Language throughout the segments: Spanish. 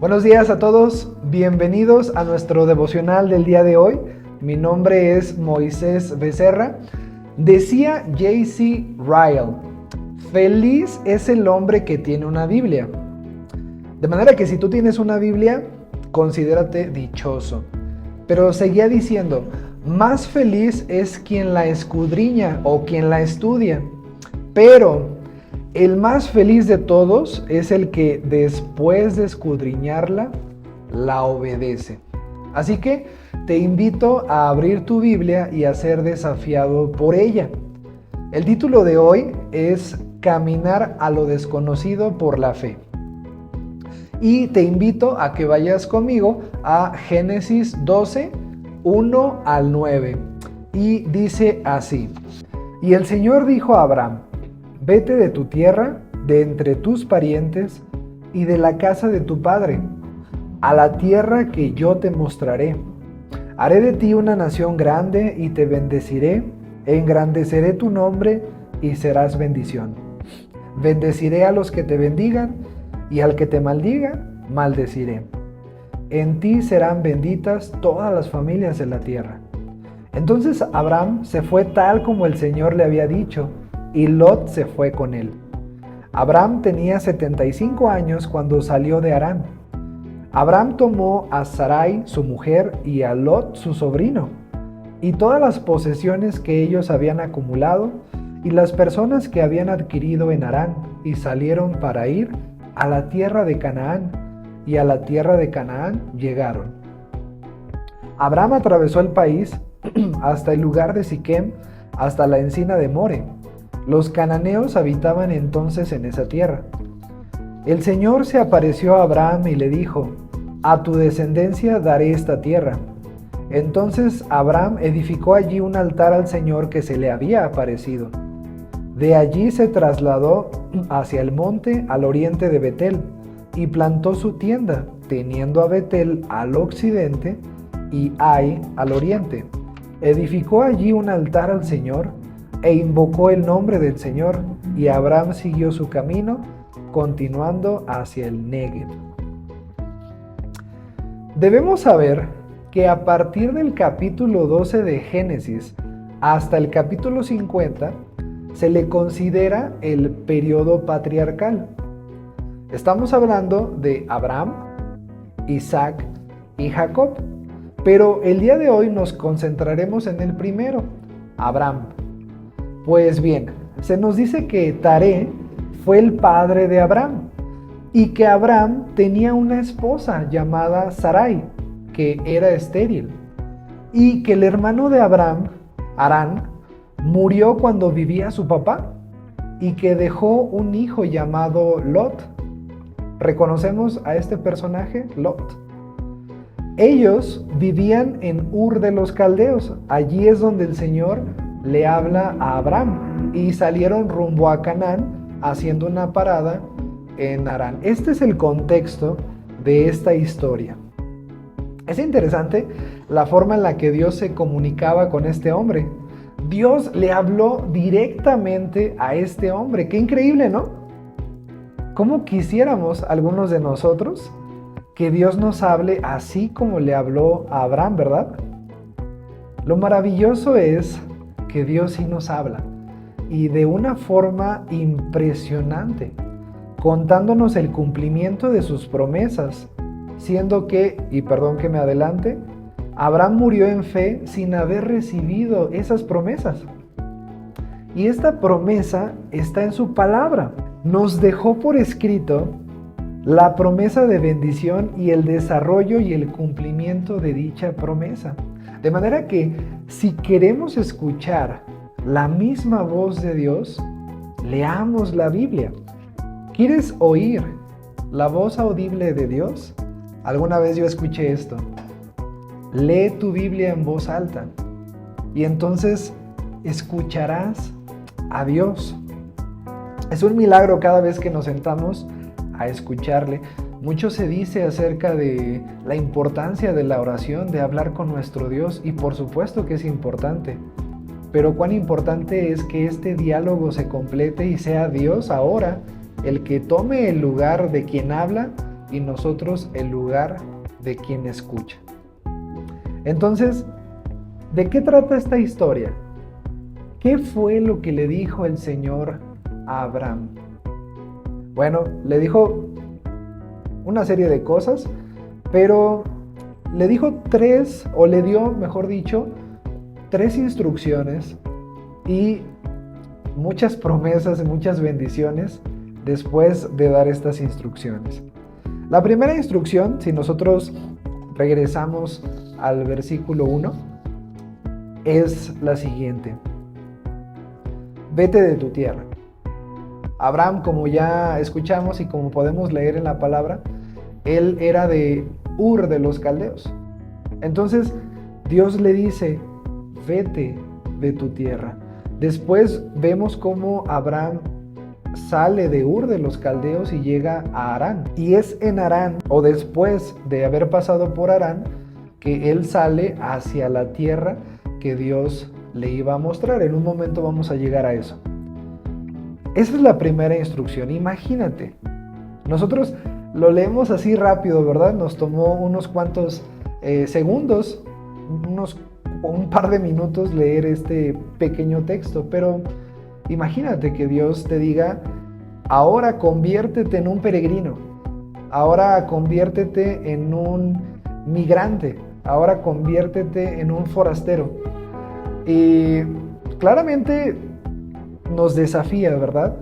Buenos días a todos, bienvenidos a nuestro devocional del día de hoy. Mi nombre es Moisés Becerra. Decía J.C. Ryle, feliz es el hombre que tiene una Biblia. De manera que si tú tienes una Biblia, considérate dichoso. Pero seguía diciendo, más feliz es quien la escudriña o quien la estudia. Pero el más feliz de todos es el que después de escudriñarla, la obedece. Así que te invito a abrir tu Biblia y a ser desafiado por ella. El título de hoy es Caminar a lo desconocido por la fe. Y te invito a que vayas conmigo a Génesis 12, 1 al 9. Y dice así: Y el Señor dijo a Abraham: Vete de tu tierra, de entre tus parientes y de la casa de tu padre, a la tierra que yo te mostraré. Haré de ti una nación grande y te bendeciré, engrandeceré tu nombre y serás bendición. Bendeciré a los que te bendigan y al que te maldiga, maldeciré. En ti serán benditas todas las familias de la tierra. Entonces Abraham se fue tal como el Señor le había dicho, y Lot se fue con él. Abraham tenía 75 años cuando salió de Harán. Abraham tomó a Sarai, su mujer, y a Lot, su sobrino, y todas las posesiones que ellos habían acumulado, y las personas que habían adquirido en Harán, y salieron para ir a la tierra de Canaán, y a la tierra de Canaán llegaron. Abraham atravesó el país hasta el lugar de Siquem, hasta la encina de More. Los cananeos habitaban entonces en esa tierra. El Señor se apareció a Abraham y le dijo: A tu descendencia daré esta tierra. Entonces Abraham edificó allí un altar al Señor que se le había aparecido. De allí se trasladó hacia el monte al oriente de Betel y plantó su tienda, teniendo a Betel al occidente y Ai al oriente. Edificó allí un altar al Señor e invocó el nombre del Señor, y Abraham siguió su camino, continuando hacia el Negev. Debemos saber que a partir del capítulo 12 de Génesis hasta el capítulo 50, se le considera el periodo patriarcal. Estamos hablando de Abraham, Isaac y Jacob, pero el día de hoy nos concentraremos en el primero, Abraham. Pues bien, se nos dice que Taré fue el padre de Abraham y que Abraham tenía una esposa llamada Sarai, que era estéril, y que el hermano de Abraham, Harán, murió cuando vivía su papá y que dejó un hijo llamado Lot. ¿Reconocemos a este personaje, Lot? Ellos vivían en Ur de los Caldeos. Allí es donde el Señor le habla a Abraham y salieron rumbo a Canaán, haciendo una parada en Harán. Este es el contexto de esta historia. Es interesante la forma en la que Dios se comunicaba con este hombre. Dios le habló directamente a este hombre. ¡Qué increíble!, ¿no? ¿Cómo quisiéramos algunos de nosotros que Dios nos hable así como le habló a Abraham, verdad? Lo maravilloso es que Dios sí nos habla, y de una forma impresionante, contándonos el cumplimiento de sus promesas, siendo que, y perdón que me adelante, Abraham murió en fe sin haber recibido esas promesas. Y esta promesa está en su palabra. Nos dejó por escrito la promesa de bendición y el desarrollo y el cumplimiento de dicha promesa. De manera que si queremos escuchar la misma voz de Dios, leamos la Biblia. ¿Quieres oír la voz audible de Dios? Alguna vez yo escuché esto: lee tu Biblia en voz alta y entonces escucharás a Dios. Es un milagro cada vez que nos sentamos a escucharle. Mucho se dice acerca de la importancia de la oración, de hablar con nuestro Dios, y por supuesto que es importante. Pero cuán importante es que este diálogo se complete y sea Dios ahora el que tome el lugar de quien habla y nosotros el lugar de quien escucha. Entonces, ¿de qué trata esta historia? ¿Qué fue lo que le dijo el Señor a Abraham? Bueno, le dijo una serie de cosas, pero le dijo le dio, mejor dicho, 3 instrucciones y muchas promesas y muchas bendiciones después de dar estas instrucciones. La primera instrucción, si nosotros regresamos al versículo 1, es la siguiente: vete de tu tierra. Abraham, como ya escuchamos y como podemos leer en la palabra, él era de Ur de los Caldeos. Entonces Dios le dice, vete de tu tierra. Después vemos cómo Abraham sale de Ur de los Caldeos y llega a Harán. Y es en Harán, o después de haber pasado por Harán, que él sale hacia la tierra que Dios le iba a mostrar. En un momento vamos a llegar a eso. Esa es la primera instrucción. Imagínate, nosotros lo leemos así rápido, ¿verdad? Nos tomó unos cuantos segundos, un par de minutos leer este pequeño texto, pero imagínate que Dios te diga, ahora conviértete en un peregrino, ahora conviértete en un migrante, ahora conviértete en un forastero. Y claramente nos desafía, ¿verdad?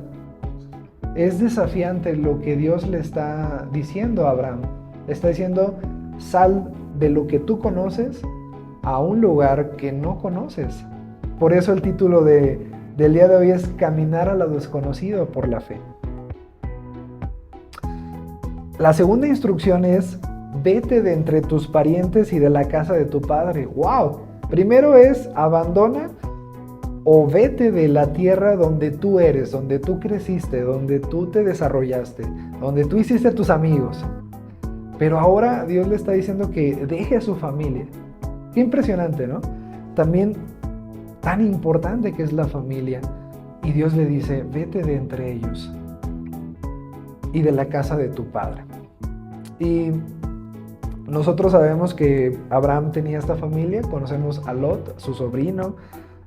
Es desafiante lo que Dios le está diciendo a Abraham. Le está diciendo, sal de lo que tú conoces a un lugar que no conoces. Por eso el título del día de hoy es Caminar a lo desconocido por la fe. La segunda instrucción es, vete de entre tus parientes y de la casa de tu padre. ¡Wow! Primero es, abandona o vete de la tierra donde tú eres, donde tú creciste, donde tú te desarrollaste, donde tú hiciste tus amigos. Pero ahora Dios le está diciendo que deje a su familia. Qué impresionante, ¿no? También tan importante que es la familia. Y Dios le dice, vete de entre ellos y de la casa de tu padre. Y nosotros sabemos que Abraham tenía esta familia. Conocemos a Lot, su sobrino,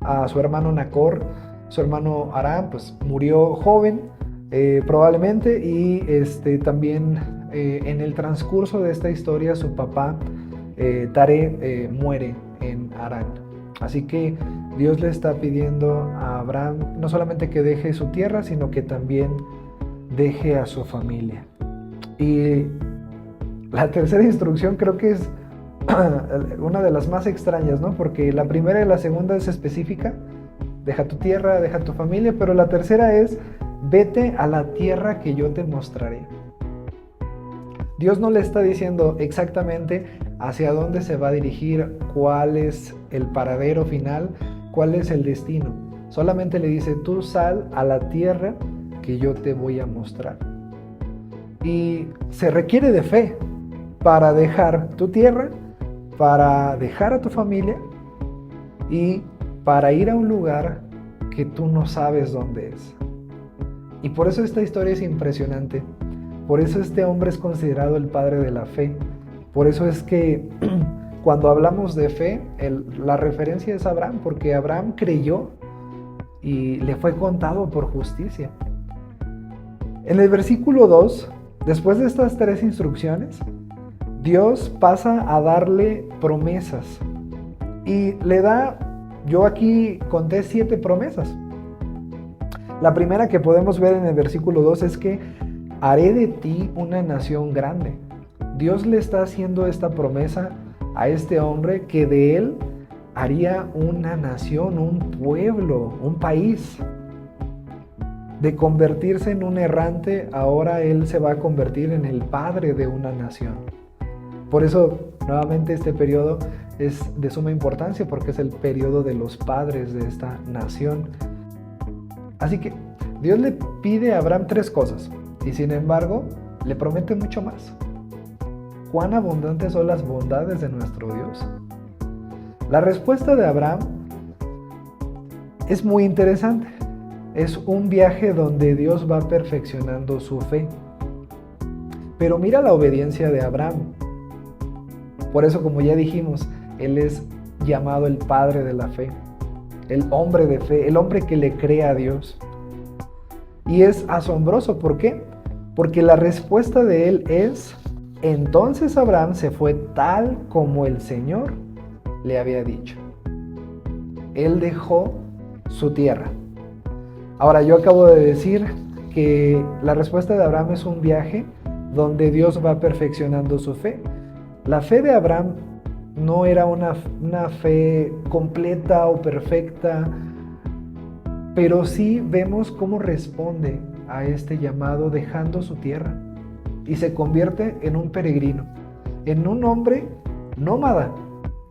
a su hermano Nacor. Su hermano Aram pues murió joven probablemente, y también en el transcurso de esta historia su papá Taré muere en Harán. Así que Dios le está pidiendo a Abraham no solamente que deje su tierra, sino que también deje a su familia. Y la tercera instrucción creo que es una de las más extrañas, ¿no? Porque la primera y la segunda es específica, deja tu tierra, deja tu familia, pero la tercera es, vete a la tierra que yo te mostraré. Dios no le está diciendo exactamente hacia dónde se va a dirigir, cuál es el paradero final, cuál es el destino. Solamente le dice, tú sal a la tierra que yo te voy a mostrar. Y se requiere de fe para dejar tu tierra, para dejar a tu familia y para ir a un lugar que tú no sabes dónde es. Y por eso esta historia es impresionante. Por eso este hombre es considerado el padre de la fe. Por eso es que cuando hablamos de fe, la referencia es Abraham, porque Abraham creyó y le fue contado por justicia. En el versículo 2, después de estas 3 instrucciones, Dios pasa a darle promesas y le da, yo aquí conté 7 promesas. La primera que podemos ver en el versículo 2 es que haré de ti una nación grande. Dios le está haciendo esta promesa a este hombre que de él haría una nación, un pueblo, un país. De convertirse en un errante, ahora él se va a convertir en el padre de una nación. Por eso, nuevamente, este periodo es de suma importancia porque es el periodo de los padres de esta nación. Así que Dios le pide a Abraham 3 cosas y sin embargo le promete mucho más. ¿Cuán abundantes son las bondades de nuestro Dios? La respuesta de Abraham es muy interesante. Es un viaje donde Dios va perfeccionando su fe. Pero mira la obediencia de Abraham. Por eso, como ya dijimos, él es llamado el padre de la fe, el hombre de fe, el hombre que le cree a Dios. Y es asombroso, ¿por qué? Porque la respuesta de él es: entonces Abraham se fue tal como el Señor le había dicho. Él dejó su tierra. Ahora, yo acabo de decir que la respuesta de Abraham es un viaje donde Dios va perfeccionando su fe. La fe de Abraham no era una fe completa o perfecta, pero sí vemos cómo responde a este llamado dejando su tierra y se convierte en un peregrino, en un hombre nómada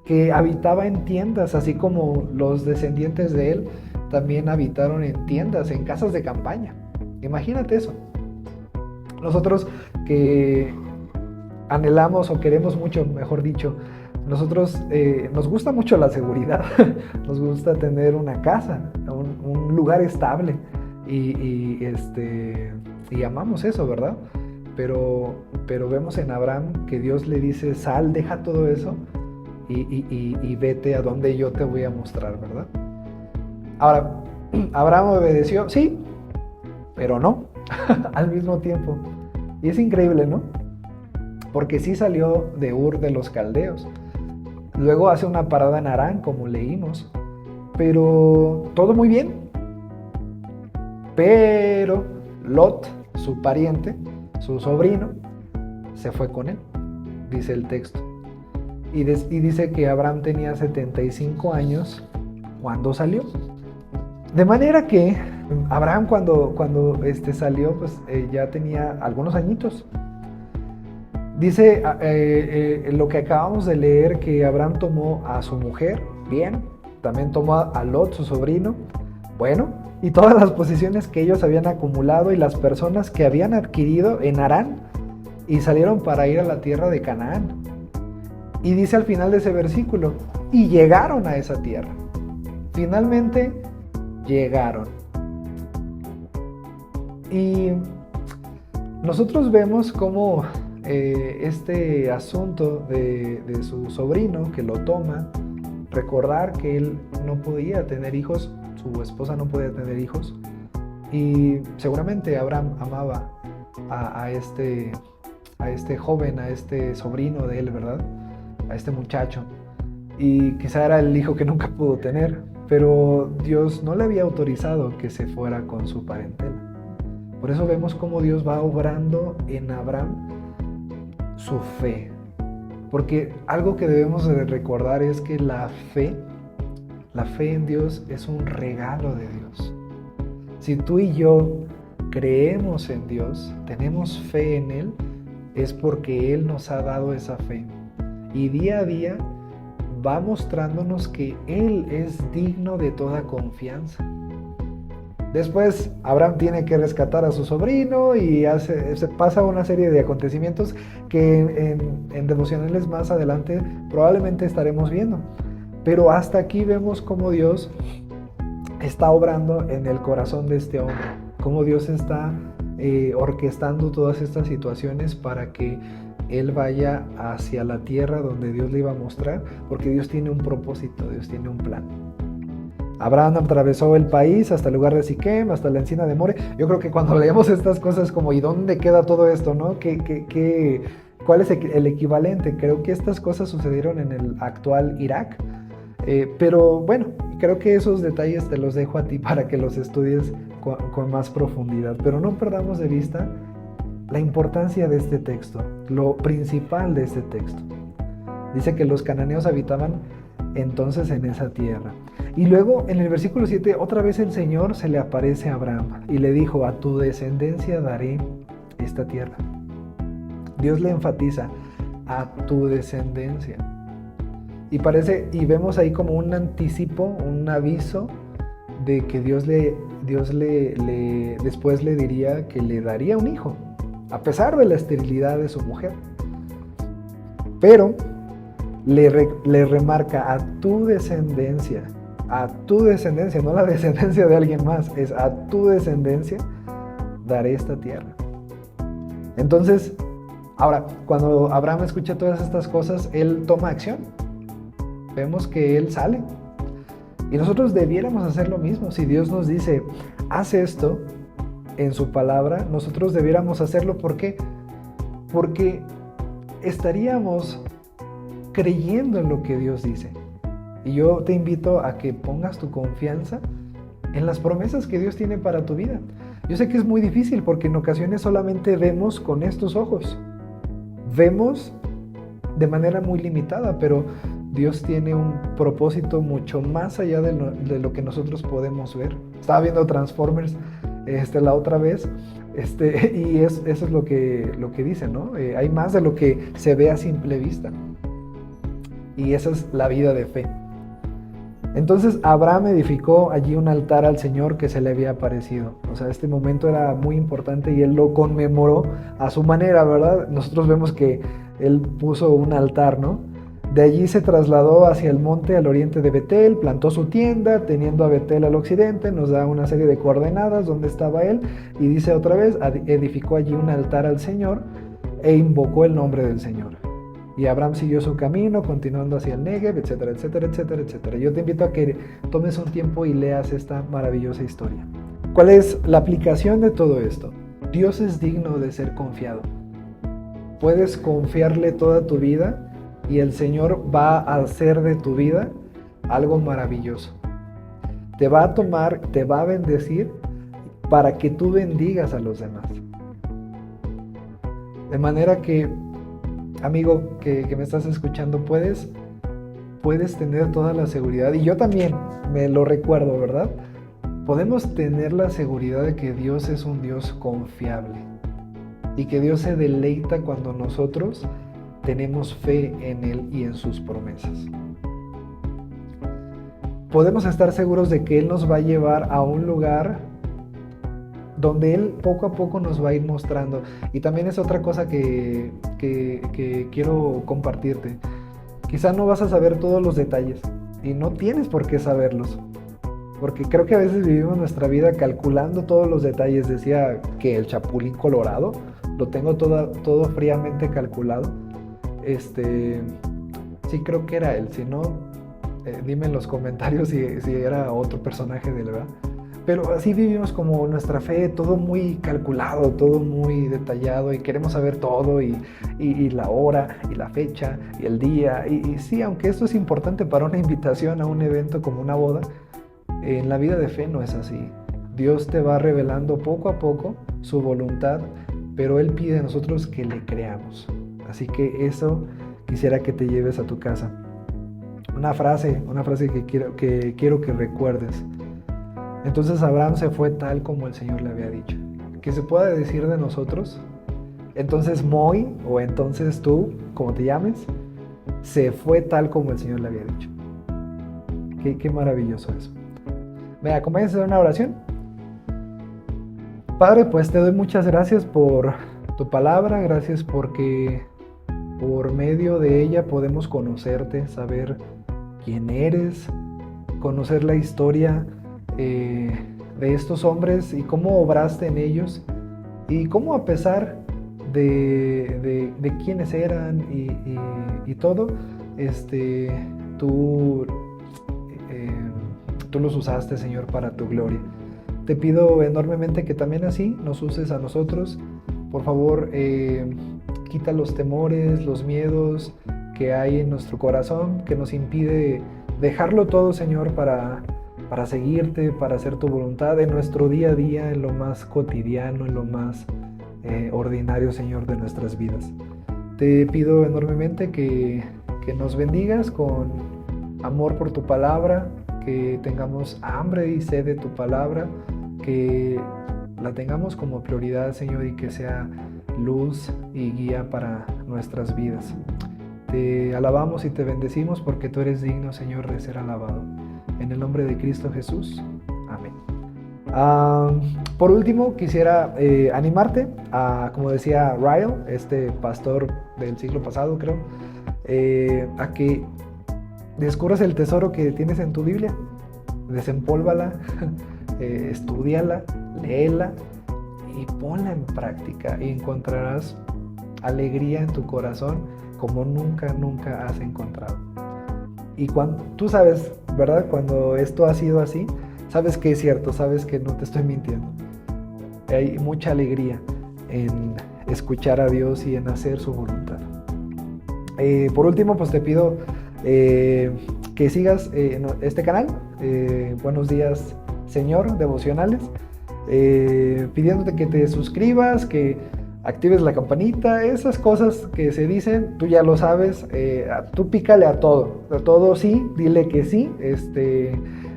que habitaba en tiendas, así como los descendientes de él también habitaron en tiendas, en casas de campaña. Imagínate eso. Nosotros que anhelamos o queremos mucho, mejor dicho, nosotros nos gusta mucho la seguridad, nos gusta tener una casa, un lugar estable y amamos eso, ¿verdad? Pero vemos en Abraham que Dios le dice: sal, deja todo eso y vete a donde yo te voy a mostrar, ¿verdad? Ahora, Abraham obedeció, sí, pero no, al mismo tiempo. Y es increíble, ¿no? Porque sí salió de Ur de los Caldeos. Luego hace una parada en Harán, como leímos. Pero todo muy bien. Pero Lot, su pariente, su sobrino, se fue con él, dice el texto. Y dice que Abraham tenía 75 años cuando salió. De manera que Abraham cuando salió, pues ya tenía algunos añitos. Dice lo que acabamos de leer, que Abraham tomó a su mujer, bien, también tomó a Lot, su sobrino, bueno, y todas las posesiones que ellos habían acumulado y las personas que habían adquirido en Harán, y salieron para ir a la tierra de Canaán. Y dice al final de ese versículo: y llegaron a esa tierra. Finalmente llegaron. Y nosotros vemos cómo este asunto de su sobrino, que lo toma, recordar que él no podía tener hijos, su esposa no podía tener hijos, y seguramente Abraham amaba a este joven, a este sobrino de él, ¿verdad? A este muchacho, y quizá era el hijo que nunca pudo tener, pero Dios no le había autorizado que se fuera con su parentela. Por eso vemos cómo Dios va obrando en Abraham su fe. Porque algo que debemos de recordar es que la fe en Dios es un regalo de Dios. Si tú y yo creemos en Dios, tenemos fe en Él, es porque Él nos ha dado esa fe. Y día a día va mostrándonos que Él es digno de toda confianza. Después Abraham tiene que rescatar a su sobrino y se pasa una serie de acontecimientos que en devocionales más adelante probablemente estaremos viendo. Pero hasta aquí vemos cómo Dios está obrando en el corazón de este hombre, cómo Dios está orquestando todas estas situaciones para que él vaya hacia la tierra donde Dios le iba a mostrar, porque Dios tiene un propósito, Dios tiene un plan. Abraham atravesó el país hasta el lugar de Siquem, hasta la encina de More. Yo creo que cuando leemos estas cosas como ¿y dónde queda todo esto? ¿No? ¿Cuál es el equivalente? Creo que estas cosas sucedieron en el actual Irak. Pero bueno, creo que esos detalles te los dejo a ti para que los estudies con más profundidad. Pero no perdamos de vista la importancia de este texto, lo principal de este texto. Dice que los cananeos habitaban entonces en esa tierra. Y luego en el versículo 7 otra vez el Señor se le aparece a Abraham y le dijo: a tu descendencia daré esta tierra. Dios le enfatiza: a tu descendencia. Y vemos ahí como un anticipo, un aviso de que Dios después le diría que le daría un hijo, a pesar de la esterilidad de su mujer. Pero le remarca: a tu descendencia, no la descendencia de alguien más, es a tu descendencia daré esta tierra. Entonces, Ahora, cuando Abraham escucha todas estas cosas, él toma acción. Vemos que él sale. Y nosotros debiéramos hacer lo mismo. Si Dios nos dice, haz esto en su palabra, nosotros debiéramos hacerlo. ¿Por qué? Porque estaríamos creyendo en lo que Dios dice. Y yo te invito a que pongas tu confianza en las promesas que Dios tiene para tu vida. Yo sé que es muy difícil porque en ocasiones solamente vemos con estos ojos. Vemos de manera muy limitada, pero Dios tiene un propósito mucho más allá de lo que nosotros podemos ver. Estaba viendo Transformers la otra vez, y eso es lo que dice, ¿no? Hay más de lo que se ve a simple vista. Y esa es la vida de fe. Entonces Abraham edificó allí un altar al Señor que se le había aparecido. O sea, este momento era muy importante y él lo conmemoró a su manera, ¿verdad? Nosotros vemos que él puso un altar, ¿no? De allí se trasladó hacia el monte al oriente de Betel, plantó su tienda, teniendo a Betel al occidente, nos da una serie de coordenadas donde estaba él, y dice otra vez, edificó allí un altar al Señor e invocó el nombre del Señor. Y Abraham siguió su camino, continuando hacia el Negev, etcétera, etcétera, etcétera, etcétera. Yo te invito a que tomes un tiempo y leas esta maravillosa historia. ¿Cuál es la aplicación de todo esto? Dios es digno de ser confiado. Puedes confiarle toda tu vida y el Señor va a hacer de tu vida algo maravilloso. Te va a tomar, te va a bendecir para que tú bendigas a los demás. De manera que, amigo que me estás escuchando, puedes tener toda la seguridad, y yo también me lo recuerdo, ¿verdad? Podemos tener la seguridad de que Dios es un Dios confiable y que Dios se deleita cuando nosotros tenemos fe en Él y en sus promesas. Podemos estar seguros de que Él nos va a llevar a un lugar donde Él poco a poco nos va a ir mostrando. Y también es otra cosa que quiero compartirte. Quizá no vas a saber todos los detalles y no tienes por qué saberlos, porque creo que a veces vivimos nuestra vida calculando todos los detalles. Decía que el Chapulín Colorado lo tengo todo fríamente calculado. Sí, creo que era él. Si no, dime en los comentarios si era otro personaje de él, ¿verdad? Pero así vivimos como nuestra fe, todo muy calculado, todo muy detallado, y queremos saber todo, y la hora, y la fecha, y el día. Y sí, aunque esto es importante para una invitación a un evento como una boda, en la vida de fe no es así. Dios te va revelando poco a poco su voluntad, pero Él pide a nosotros que le creamos. Así que eso quisiera que te lleves a tu casa. Una frase que quiero que recuerdes. Entonces Abraham se fue tal como el Señor le había dicho. Que se pueda decir de nosotros, entonces Moy, o entonces tú, como te llames, se fue tal como el Señor le había dicho. Qué maravilloso eso. ¿Me acompañas en una oración? Padre, pues te doy muchas gracias por tu palabra. Gracias porque por medio de ella podemos conocerte, saber quién eres, conocer la historia de estos hombres y cómo obraste en ellos, y cómo, a pesar de quiénes eran y todo, tú los usaste, Señor, para tu gloria. Te pido enormemente que también así nos uses a nosotros. Por favor, quita los temores, los miedos que hay en nuestro corazón, que nos impide dejarlo todo, Señor, para seguirte, para hacer tu voluntad en nuestro día a día, en lo más cotidiano, en lo más ordinario, Señor, de nuestras vidas. Te pido enormemente que nos bendigas con amor por tu palabra, que tengamos hambre y sed de tu palabra, que la tengamos como prioridad, Señor, y que sea luz y guía para nuestras vidas. Te alabamos y te bendecimos porque tú eres digno, Señor, de ser alabado. En el nombre de Cristo Jesús. Amén. Por último, quisiera animarte a, como decía Ryle, este pastor del siglo pasado, creo, a que descubras el tesoro que tienes en tu Biblia. Desempólvala, estúdiala, léela y ponla en práctica, y encontrarás alegría en tu corazón como nunca, nunca has encontrado. Y cuando tú sabes, ¿verdad? Cuando esto ha sido así, sabes que es cierto, sabes que no te estoy mintiendo. Hay mucha alegría en escuchar a Dios y en hacer su voluntad. Por último, pues te pido que sigas este canal, Buenos Días Señor, devocionales, pidiéndote que te suscribas, que actives la campanita, esas cosas que se dicen, tú ya lo sabes, tú pícale a todo sí, dile que sí,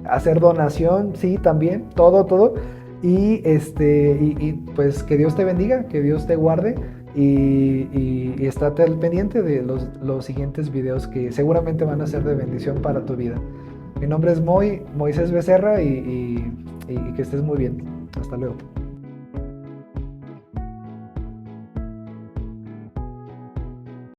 hacer donación, sí, también, todo, y pues que Dios te bendiga, que Dios te guarde, y estate al pendiente de los siguientes videos que seguramente van a ser de bendición para tu vida. Mi nombre es Moisés Becerra y que estés muy bien. Hasta luego.